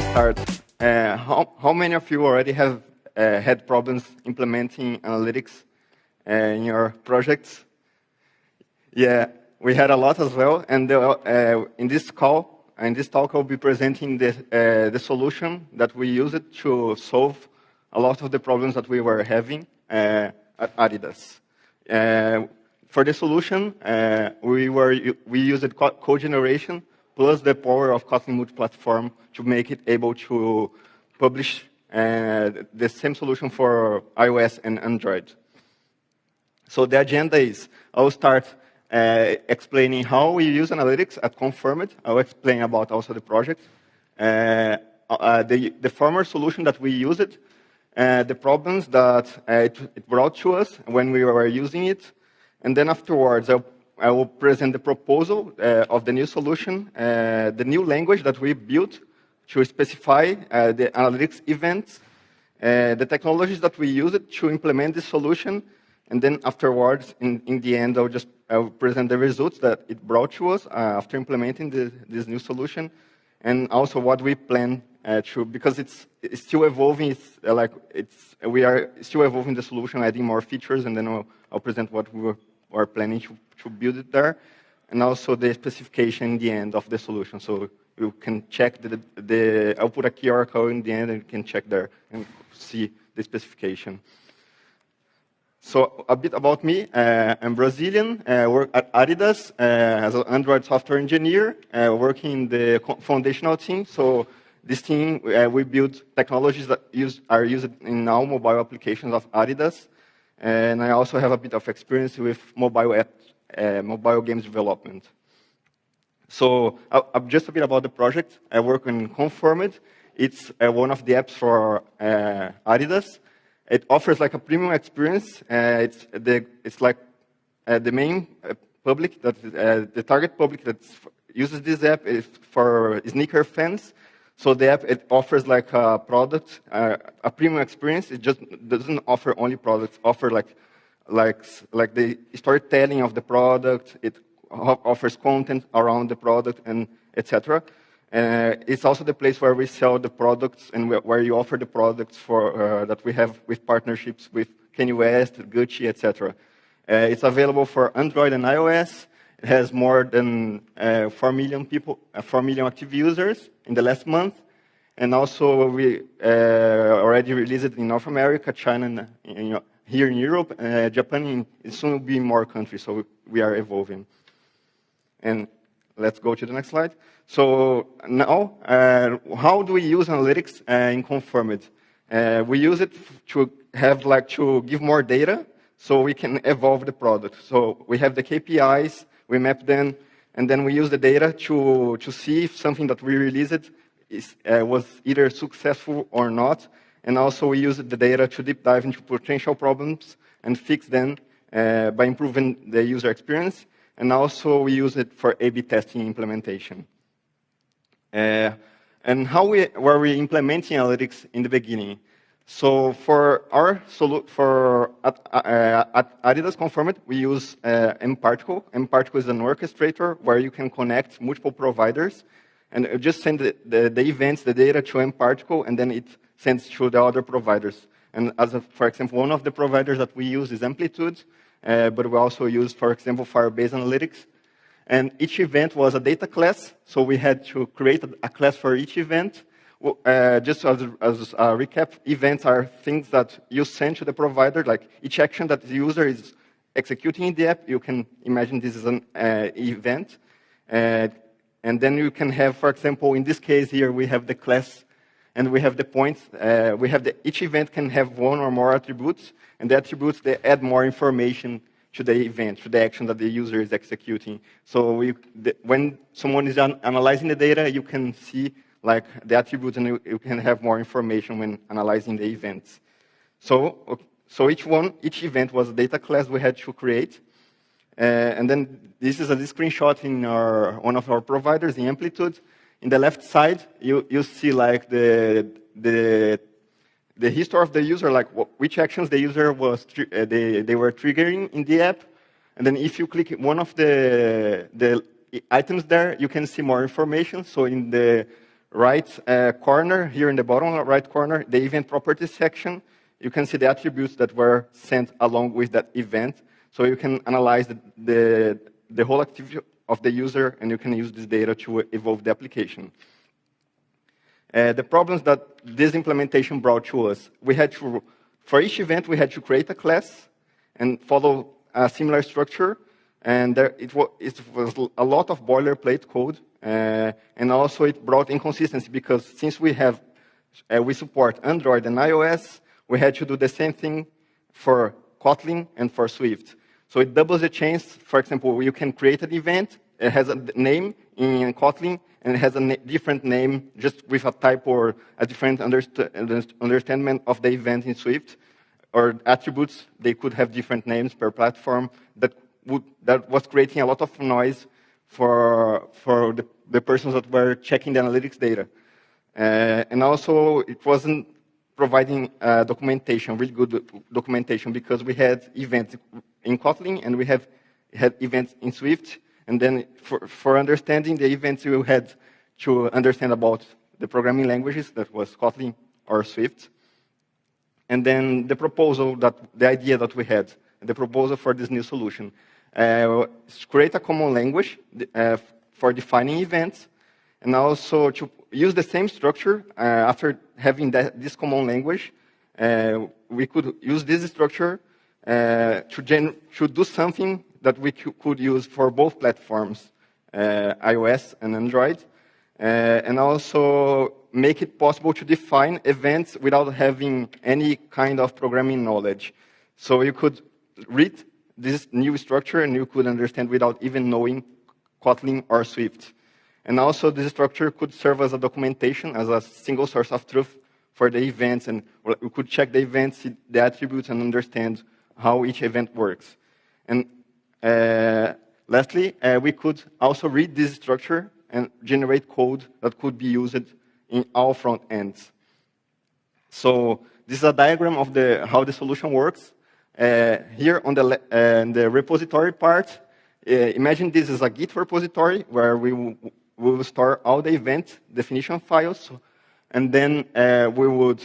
we start, how many of you already have had problems implementing analytics in your projects? Yeah, we had a lot as well. And in this talk, I'll be presenting the solution that we used to solve a lot of the problems that we were having at Adidas. For the solution, we used code generation plus the power of Kotlin Multiplatform to make it able to publish the same solution for iOS and Android. So the agenda is, I'll start explaining how we use analytics at Confirmed. I'll explain about also the project. The former solution that we used, the problems that it brought to us when we were using it. And then afterwards, I will present the proposal of the new solution, the new language that we built to specify the analytics events, the technologies that we used to implement this solution, and then afterwards, in the end, I'll present the results that it brought to us after implementing this new solution, and also what we plan to, because it's still evolving. We are still evolving the solution, adding more features, and then I'll present what we are planning to build it there, and also the specification in the end of the solution. So you can check I'll put a QR code in the end, and you can check there and see the specification. So a bit about me. I'm Brazilian, work at Adidas as an Android software engineer, working in the foundational team. So this team, we build technologies that are used in all mobile applications of Adidas. And I also have a bit of experience with mobile games development. So just a bit about the project. I work on Confirmed. It's one of the apps for Adidas. It offers like a premium experience. It's like the main public, the target public that uses this app is for sneaker fans. So the app, it offers like a product, a premium experience. It just doesn't offer only products. Offer like the storytelling of the product. It offers content around the product and etc. It's also the place where we sell the products and where you offer the products for that we have with partnerships with Kanye West, Gucci, etc. It's available for Android and iOS. It has more than 4 million people, 4 million active users in the last month. And also we already released it in North America, China, here in Europe, Japan, and soon will be in more countries. So we are evolving. And let's go to the next slide. So now, how do we use analytics in Confirmed? We use it to give more data so we can evolve the product. So we have the KPIs, we map them, and then we use the data to see if something that we released was either successful or not. And also we use the data to deep dive into potential problems and fix them by improving the user experience. And also we use it for A/B testing implementation. And how were we implementing analytics in the beginning? So for at Adidas Confirmed, we use AMPLITUDE. AMPLITUDE is an orchestrator where you can connect multiple providers and just send the events, the data to AMPLITUDE, and then it sends to the other providers. And for example, one of the providers that we use is Amplitude, but we also use, for example, Firebase Analytics. And each event was a data class, so we had to create a class for each event. Just as a recap, events are things that you send to the provider, like each action that the user is executing in the app, you can imagine this is an event. And then you can have, for example, in this case here, we have the class and we have the points. Each event can have one or more attributes, and the attributes, they add more information to the event, to the action that the user is executing. So when someone is analyzing the data, you can see like the attributes, and you can have more information when analyzing the events. So each event was a data class we had to create. And then this is a screenshot in one of our providers, in Amplitude. In the left side, you see like the history of the user, like which actions the user they were triggering in the app. And then if you click one of the items there, you can see more information. So in the right corner, here in the bottom right corner, the event properties section, you can see the attributes that were sent along with that event. So you can analyze the whole activity of the user, and you can use this data to evolve the application. The problems that this implementation brought to us, we had to, for each event, we had to create a class and follow a similar structure. And it was a lot of boilerplate code. And also it brought inconsistency because since we support Android and iOS, we had to do the same thing for Kotlin and for Swift. So it doubles the chance. For example, you can create an event. It has a name in Kotlin, and it has a different name just with a type or a different understanding of the event in Swift. Or attributes, they could have different names per platform. That was creating a lot of noise for the persons that were checking the analytics data. And also, it wasn't providing documentation, really good documentation, because we had events in Kotlin and we had events in Swift. And then for understanding the events, you had to understand about the programming languages, that was Kotlin or Swift. And then the idea that we had, the proposal for this new solution, create a common language for defining events, and also to use the same structure after having this common language. We could use this structure to do something that we could use for both platforms, iOS and Android, and also make it possible to define events without having any kind of programming knowledge. So you could read this new structure and you could understand without even knowing Kotlin or Swift. And also this structure could serve as a documentation, as a single source of truth for the events, and we could check the events, see the attributes, and understand how each event works. And lastly, we could also read this structure and generate code that could be used in all front ends. So this is a diagram of how the solution works. Here on the repository part, imagine this is a Git repository where we will store all the event definition files, and then we would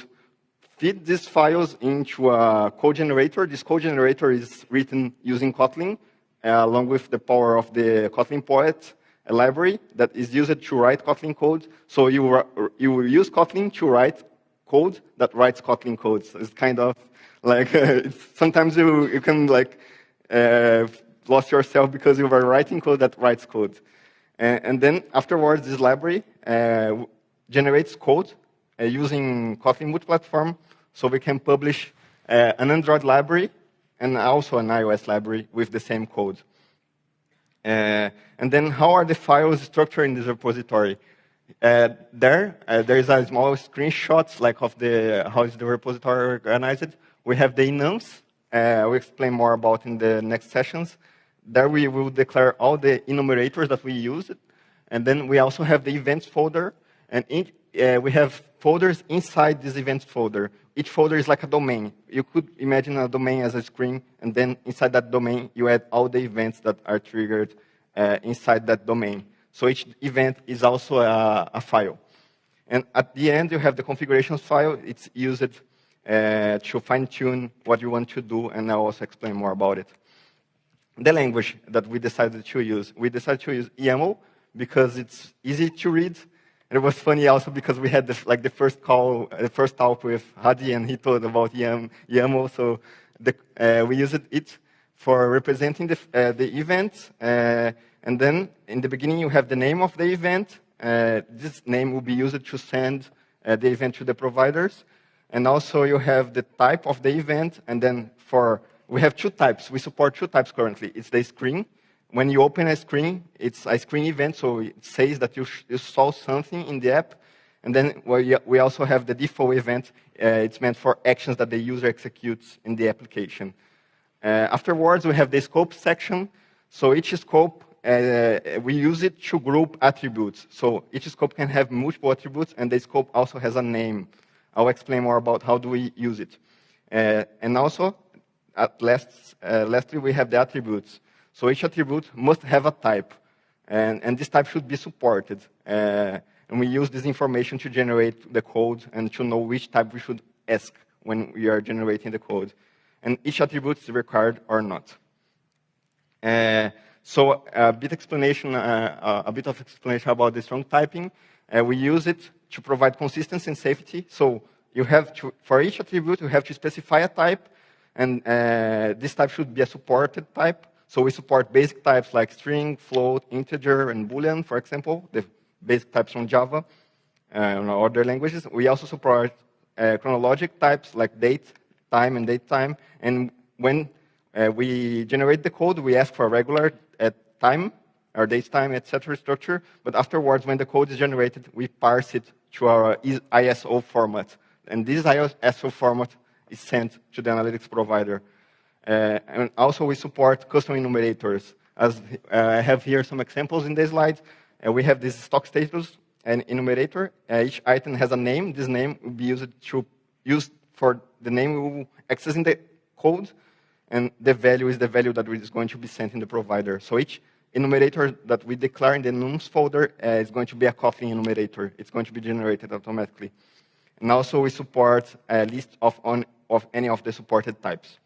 feed these files into a code generator. This code generator is written using Kotlin, along with the power of the Kotlin Poet library that is used to write Kotlin code. So you will use Kotlin to write code that writes Kotlin code. So it's kind of like sometimes you can like lost yourself because you were writing code that writes code. And then afterwards, this library generates code using Kotlin Multiplatform, so we can publish an Android library and also an iOS library with the same code. And then how are the files structured in this repository? There is a small screenshot like of how is the repository organized. We have the enums. We'll explain more about in the next sessions. There we will declare all the enumerators that we use. And then we also have the events folder. And we have folders inside this events folder. Each folder is like a domain. You could imagine a domain as a screen, and then inside that domain, you add all the events that are triggered inside that domain. So each event is also a file. And at the end, you have the configurations file. It's used to fine-tune what you want to do, and I'll also explain more about it. The language that we decided to use. We decided to use YAML because it's easy to read. And it was funny also because we had the first talk with Hadi, and he told about YAML. So we used it for representing the event. And then in the beginning, you have the name of the event. This name will be used to send the event to the providers. And also you have the type of the event. And then we have two types. We support two types currently. It's the screen. When you open a screen, it's a screen event, so it says that you saw something in the app. And then we also have the default event. It's meant for actions that the user executes in the application. Afterwards, we have the scope section. So each scope, we use it to group attributes. So each scope can have multiple attributes, and the scope also has a name. I'll explain more about how do we use it. And also, lastly, we have the attributes. So each attribute must have a type, and this type should be supported. And we use this information to generate the code and to know which type we should ask when we are generating the code. And each attribute is required or not. So a bit of explanation about the strong typing. We use it to provide consistency and safety. So you have to, for each attribute, you have to specify a type, and this type should be a supported type. So we support basic types like string, float, integer, and Boolean, for example, the basic types from Java and other languages. We also support chronologic types like date, time, and date time. And when we generate the code, we ask for a regular time, or date time, etc. structure. But afterwards, when the code is generated, we parse it to our ISO format. And this ISO format is sent to the analytics provider. And also, we support custom enumerators. As I have here some examples in the slide. We have this stock status and enumerator. Each item has a name. This name will be used for the name we will access in the code, and the value is the value that is going to be sent in the provider. So each enumerator that we declare in the enums folder is going to be a Kotlin enumerator. It's going to be generated automatically. And also, we support a list of any of the supported types.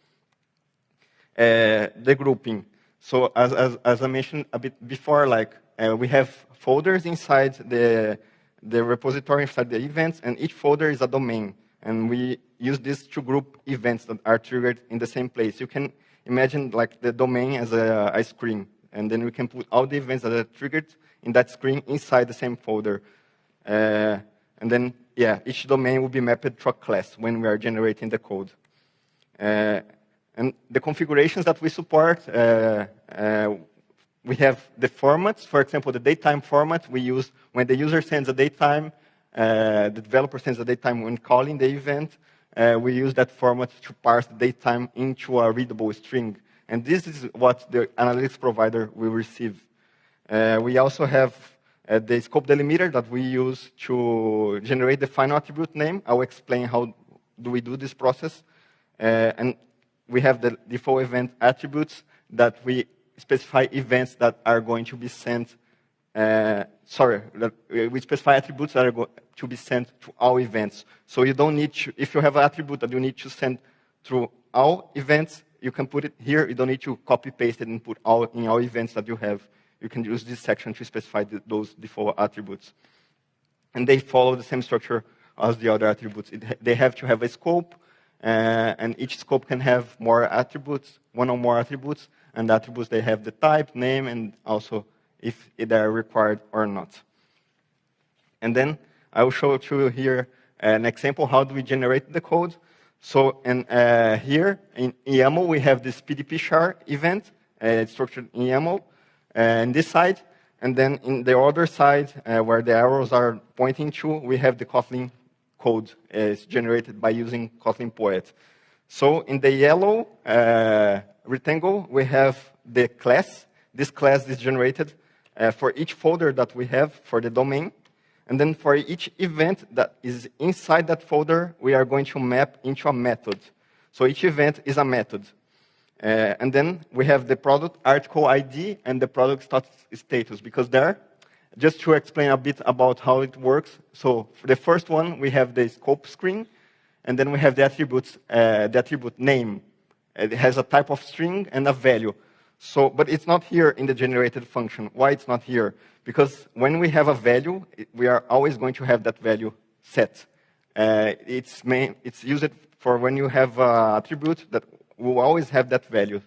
The grouping. So as I mentioned a bit before, like we have folders inside the repository, inside the events, and each folder is a domain. And we use this to group events that are triggered in the same place. You can imagine like the domain as a screen, and then we can put all the events that are triggered in that screen inside the same folder. And then, yeah, each domain will be mapped to a class when we are generating the code. And the configurations that we support, we have the formats. For example, the datetime format we use when the user sends a datetime, the developer sends a datetime when calling the event. We use that format to parse the datetime into a readable string. And this is what the analytics provider will receive. We also have the scope delimiter that we use to generate the final attribute name. I'll explain how do we do this process. And we have the default event attributes that we specify events that are going to be sent. We specify attributes that are going to be sent to all events. So you don't need to, if you have an attribute that you need to send through all events, you can put it here. You don't need to copy paste it and put all in all events that you have. You can use this section to specify those default attributes. And they follow the same structure as the other attributes. They have to have a scope, and each scope can have more attributes, one or more attributes, and the attributes, they have the type, name, and also if they are required or not. And then I will show you here an example, how do we generate the code. So here in YAML, we have this PDP char event. It's structured in YAML in this side. And then in the other side, where the arrows are pointing to, we have the Kotlin code. It's generated by using Kotlin Poet. So in the yellow rectangle, we have the class. This class is generated for each folder that we have for the domain. And then for each event that is inside that folder, we are going to map into a method. So each event is a method. And then we have the product article ID and the product status, because there, just to explain a bit about how it works. So for the first one, we have the scope screen, and then we have the attribute name. It has a type of string and a value. So, but it's not here in the generated function. Why it's not here? Because when we have a value, we are always going to have that value set. It's used for when you have an attribute that will always have that value.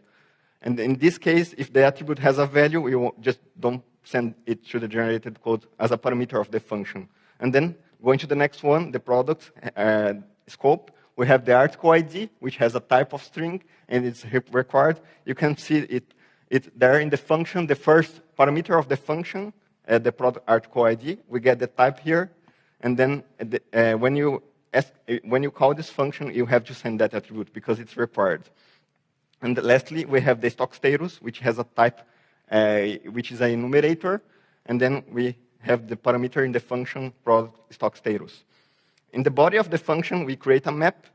And in this case, if the attribute has a value, you just don't send it to the generated code as a parameter of the function. And then going to the next one, the product scope, we have the article ID, which has a type of string, and it's required. You can see it there in the function, the first parameter of the function, the product article ID. We get the type here, and then when you call this function, you have to send that attribute because it's required. And lastly, we have the stock status, which has a type, which is an enumerator, and then we have the parameter in the function product stock status. In the body of the function, we create a map,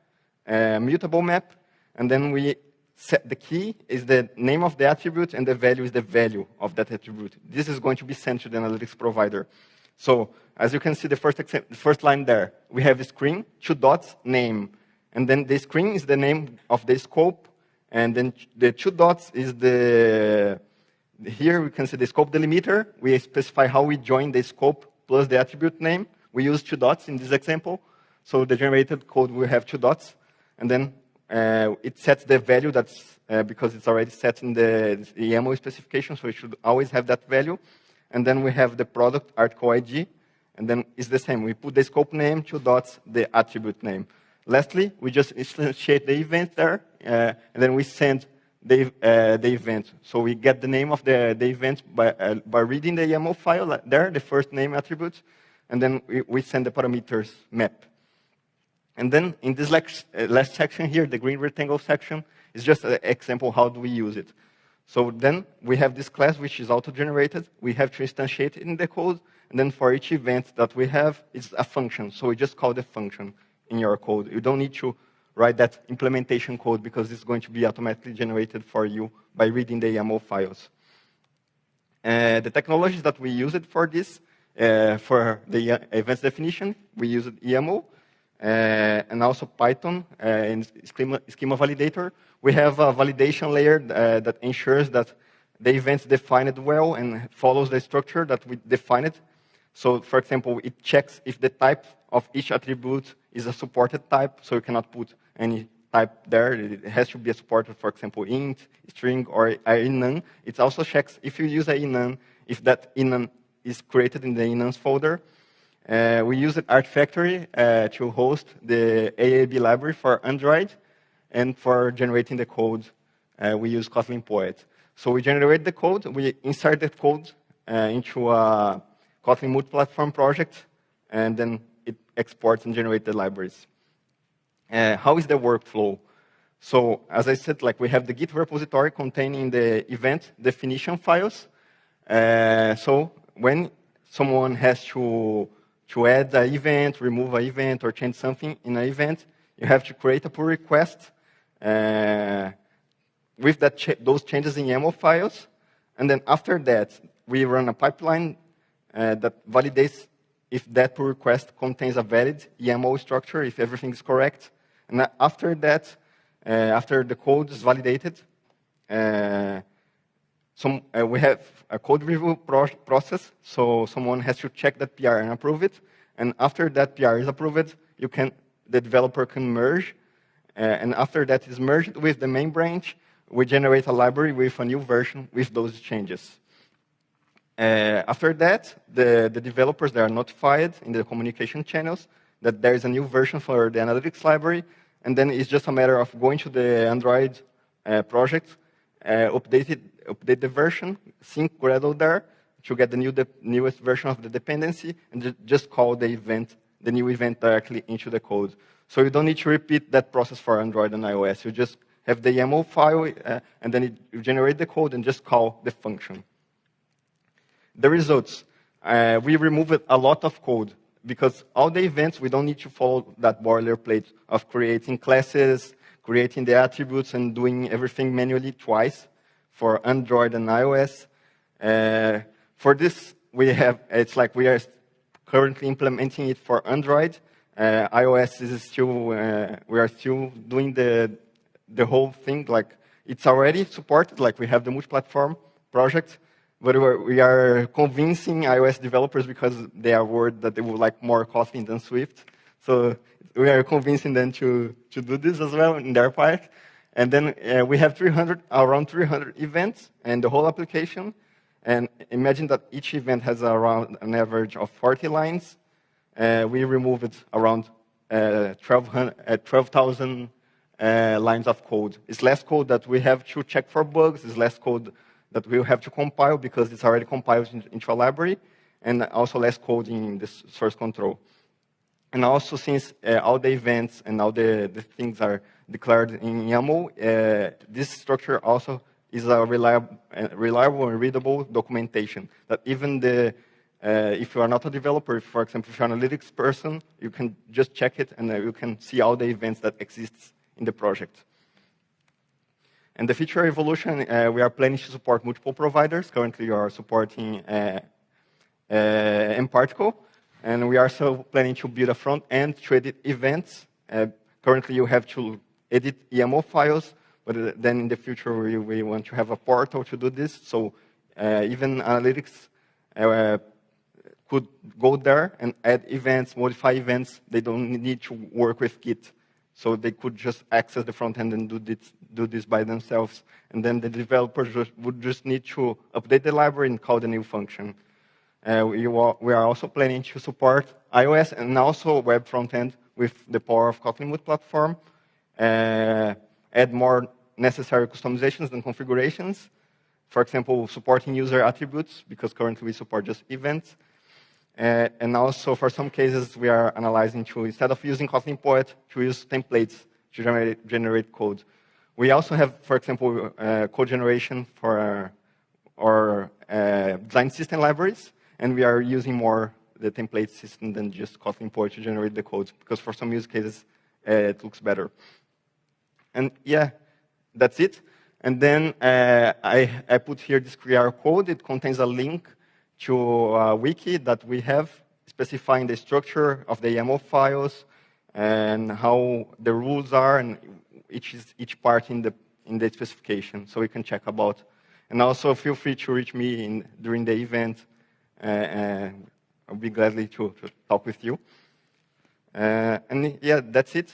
a mutable map, and then we set the key is the name of the attribute, and the value is the value of that attribute. This is going to be sent to the analytics provider. So as you can see, the first line there, we have a screen, 2 dots, name. And then the screen is the name of the scope. And then the 2 dots is here we can see the scope delimiter. We specify how we join the scope plus the attribute name. We use 2 dots in this example. So the generated code will have 2 dots. And then it sets the value that's, because it's already set in the YAML specification, so it should always have that value. And then we have the product article ID. And then it's the same. We put the scope name, 2 dots, the attribute name. Lastly, we just instantiate the event there, and then we send the event. So we get the name of the event by reading the YAML file there, the first name attribute, and then we send the parameters map. And then in this last section here, the green rectangle section, is just an example how do we use it. So then we have this class which is auto-generated. We have to instantiate it in the code, and then for each event that we have, it's a function. So we just call the function in your code. You don't need to write that implementation code because it's going to be automatically generated for you by reading the YAML files. The technologies that we use it for this, for the events definition, we use YAML, and also Python and schema validator. We have a validation layer that ensures that the event's defined well and follows the structure that we defined. So, for example, it checks if the type of each attribute is a supported type, so you cannot put any type there. It has to be a supported, for example, int, string, or enum. It also checks if you use a enum, if that enum is created in the enums folder. We use it Artifactory to host the AAB library for Android, and for generating the code, we use Kotlin Poet. So we generate the code, we insert the code into a Kotlin Multiplatform project, and then it exports and generates the libraries. How is the workflow? So as I said, like we have the Git repository containing the event definition files. So when someone has to add an event, remove an event, or change something in an event, you have to create a pull request with those changes in YAML files. And then after that, we run a pipeline that validates if that pull request contains a valid YAML structure, if everything is correct. And after that, after the code is validated, we have a code review process, so someone has to check that PR and approve it. And after that PR is approved, the developer can merge. And after that is merged with the main branch, we generate a library with a new version with those changes. After that, the developers, they are notified in the communication channels that there is a new version for the analytics library. And then it's just a matter of going to the Android project, update the version, sync Gradle there to get the newest version of the dependency, and just call the new event directly into the code. So you don't need to repeat that process for Android and iOS. You just have the YAML file, and then you generate the code and just call the function. The results. We removed a lot of code because all the events, we don't need to follow that boilerplate of creating classes, creating the attributes, and doing everything manually twice for Android and iOS. For this, it's like we are currently implementing it for Android. iOS is still, we are still doing the whole thing. Like it's already supported, like we have the multi-platform project, but we are convincing iOS developers because they are worried that they would like more Kotlin than Swift. So we are convincing them to do this as well in their part. And then we have around 300 events in the whole application. And imagine that each event has around an average of 40 lines. We removed around 12,000 lines of code. It's less code that we have to check for bugs. It's less code that we'll have to compile because it's already compiled into a library, and also less code in the source control. And also, since all the events and all the things are declared in YAML, this structure also is a reliable and readable documentation. That even if you are not a developer, for example, if you're an analytics person, you can just check it and you can see all the events that exist in the project. And the feature evolution, we are planning to support multiple providers. Currently, we are supporting mParticle. And we are also planning to build a front end to edit events. Currently, you have to edit YAML files, but then in the future, we want to have a portal to do this. So even analytics could go there and add events, modify events. They don't need to work with Git. So they could just access the front end and do this by themselves. And then the developers would just need to update the library and call the new function. We are also planning to support iOS and also web front end with the power of Kotlin Multiplatform. Add more necessary customizations and configurations. For example, supporting user attributes, because currently we support just events. And also, for some cases, we are analyzing to, instead of using Kotlin Poet, to use templates to generate code. We also have, for example, code generation for our design system libraries, and we are using more the template system than just Kotlin Poet to generate the code, because for some use cases, it looks better. And yeah, that's it. And then I put here this QR code. It contains a link to a wiki that we have specifying the structure of the YAML files and how the rules are and each part in the specification, so we can check about. And also feel free to reach me during the event. I'll be gladly to talk with you. And yeah, that's it.